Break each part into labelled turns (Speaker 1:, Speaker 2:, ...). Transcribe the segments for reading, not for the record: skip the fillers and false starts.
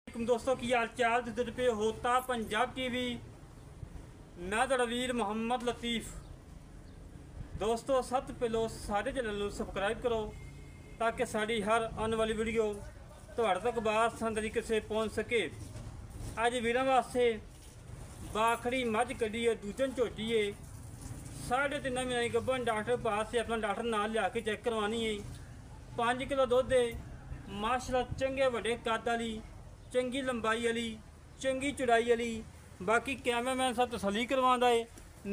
Speaker 1: दोस्तों की हाल चाल तुझ पे होता पंजाब टीवी। मैं तुहाडा वीर मुहम्मद लतीफ़। दोस्तों सब पहलो सारे चैनल को सबसक्राइब करो ताकि साड़ी हर आने वाली वीडियो तुहाडे तक बासानी तरीके से पहुँच सके। अज वीरों वास्ते बाखड़ी मझ कढ़ी है, दूजन झोटी है, 3.5 महीने की गब्बन डॉक्टर पास से अपना डॉक्टर नाल लिया के चेक करवानी है। 5 किलो दुध है, माशाल्लाह चंगे वड्डे कद वाली, चंगी लंबाई वाली, चंगी चौड़ाई वाली। बाकी कैमरामैन साहब तसली करवांदा है।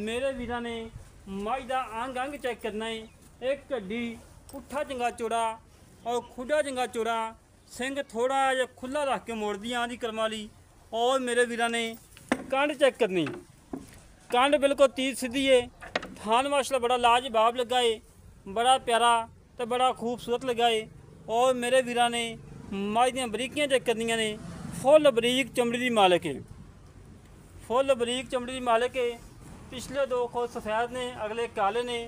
Speaker 1: मेरे वीरां ने मझ दा अंग अंग चेक करना है। एक कड्डी पुट्ठा चंगा चौड़ा और खुडा चंगा चौड़ा, सिंग थोड़ा जिहा खुला रख के मोड़दी आंदी करम वाली। और मेरे वीरां ने कंड चेक करनी, कंड बिल्कुल तीर सीधी है। थान माशाल्लाह बड़ा लाजवाब लगा है, बड़ा प्यारा तो बड़ा खूबसूरत लगा है। और मेरे वीरां ने मझ दियां बरीकियां चेक करनियां ने। फुल बरीक चमड़ी की मालिक है, फुल बरीक चमड़ी की मालिक है। पिछले 2 खुद सफ़ेद ने, अगले काले ने।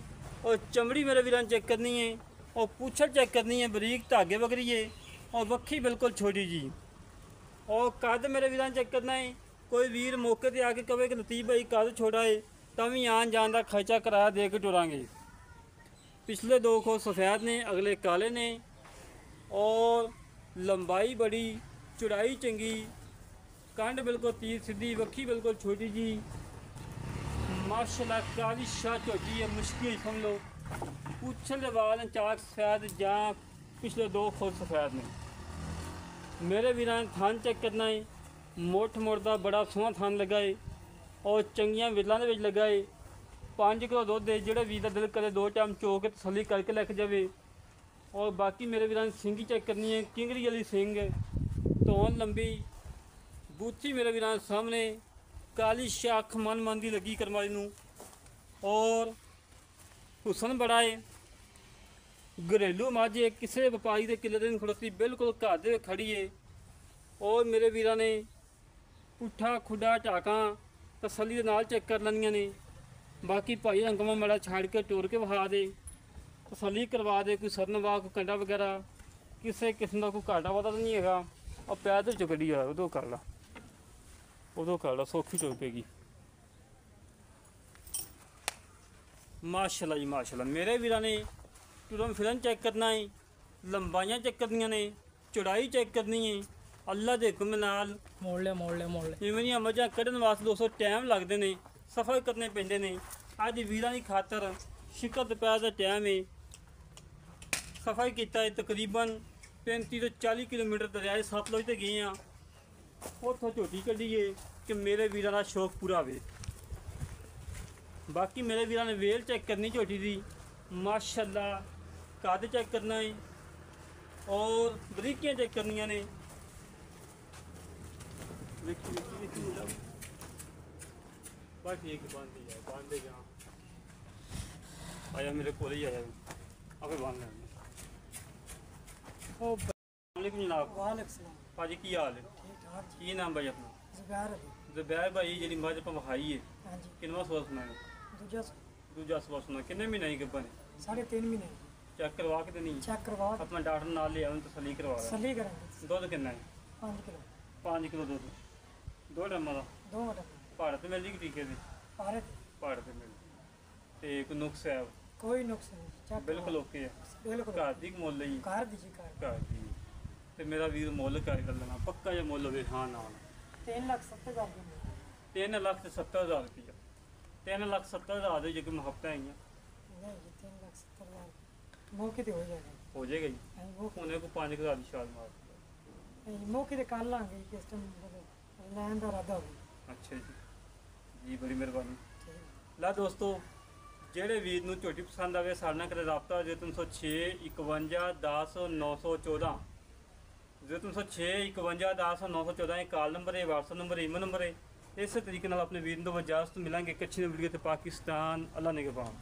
Speaker 1: और चमड़ी मेरे वीरां ने चेक करनी है और पूछड़ चेक करनी है, बरीक धागे वगरी है और वक्खी बिल्कुल छोटी जी। और कद मेरे वीरां ने चेक करना है। कोई वीर मौके पर आके कहे कि लतीफ़ भाई कद छोटा है तो भी आन जान का खर्चा किराया दे के टुरांगे। पिछले 2 खुद सफ़ेद ने, अगले काले ने। और लंबाई बड़ी, चौड़ाई चंगी, कंड बिल्कुल तीर सीधी, वक्खी बिल्कुल छोटी जी। माशाल्लाह काली शाह झोटी है, मुश्किल समझ लो। पूछल दे वाल चाक सफेद या पिछले 2 खुद सफेद ने। मेरे वीरां ने थान चेक करना है। मुठ मुड़दा बड़ा सोहना थान लगा है और चंगियां विरलां दे विच लगा है। 5 किलो दुध है, जिहड़े वीर दा दिल करे 2 टाइम चो के तसली करके लैके जावे। और बाकी मेरे वीरां ने सिंगी चेक करनी है, किंगरी वाली सिंग, धौन लंबी, बूथी मेरे वीरां ने सामने, काली शाख मन मन की लगी करमाली नूं। और हुसन बड़ा है, घरेलू मझ है, किसी व्यापारी के किले नहीं खड़ोती, बिल्कुल घर दे खड़ी है। और मेरे वीरां ने पुट्ठा खुडा टाकां तसली दे नाल चेक कर लैनियां ने। बाकी भाई अंगमा मड़ा छाड़ के टोर के वहा दे, तसली करवा दे। कोई सरनवा, कोई कंडा वगैरह किसी किस्म का कोई घाटा वादा तो नहीं है। और पैदल चो कढ़ी आ उदों कर ला, उदों कर ला, सौखी चुग पेगी। माशाल्लाह जी माशाल्लाह। मेरे वीरां ने टुरन फिरन चेक करना है, लंबाइयां चेक करनियां ने, चौड़ाई चेक करनी है। अल्लाह के हुक्म नाल मोड़ ले इवें मझां कढ़न वास्ते 200 टाइम लगते हैं, सफ़र करने पेंदे ने। अज वीरां की खातर शिकर दोपहर का टाइम है, सफ़र किया है तकरीबन 35 तो 40 किलोमीटर दरियाए सतलुज ते गए हैं। उतों झोटी कढ़ी है कि मेरे वीरां का शौक पूरा हो। बाकी मेरे वीरां ने वेल चेक करनी झोटी की, माशाल्लाह कद चेक करना है और बरीकियां चेक करनियां ने। बस ठीक बांध दे जा, आया मेरे को ही आया, आपे बांध लें। जनाब भाजी की हाल है? की नाम भाई अपना? ज़ुबैर भाई जी मझ आप विखाई है किनवा सुबह सुना? दूजा सुबह सुना। किन्ने महीने की गब्बन है?
Speaker 2: 3.5 महीने।
Speaker 1: चेक करवा के देनी?
Speaker 2: चेक करवा
Speaker 1: अपना डॉक्टर नाल ले आओ, तसली करवा।
Speaker 2: तसली करांगे।
Speaker 1: दुध कितना है?
Speaker 2: 5 किलो।
Speaker 1: 5 किलो दुध 2 टाइम का?
Speaker 2: 2 टाइम।
Speaker 1: पहाड़ तो मिल जाएगी टीके से? पहाड़ तो मिल ते कोई नुक्स है?
Speaker 2: कोई नुक्स नहीं,
Speaker 1: बिल्कुल ओके है।
Speaker 2: बिल्कुल
Speaker 1: घर दी मुल ही?
Speaker 2: घर दी जी घर
Speaker 1: दी। ते मेरा वीर मुल कर लेना पक्का जो मुल हो। हाँ ना
Speaker 2: 3,70,000।
Speaker 1: 3,70,000 रुपया। 3,70,000 जो कि मुहब्बत है।
Speaker 2: नहीं जी 3,70,000 मौके ते हो जाएगा।
Speaker 1: हो जाएगा जी। उन्हें को 5,000 की शाल मार
Speaker 2: मौके ते कर लांगे किस टाइम लैन दा इरादा हो।
Speaker 1: अच्छा जी बड़ी मेहरबानी। ला दोस्तों जेड़े वीर नूं झोटी पसंद आवे साडे नाल करे राबता 0306 51 10 914। 0306 51 10 914 ये कॉल नंबर है, व्हाट्सएप नंबर है, ईमेल नंबर है। इस तरीके नाल अपने वीर नूं इजाजत मिलांगे। एक अच्छी वीडियो ते पाकिस्तान अल्लाह ने के पाम।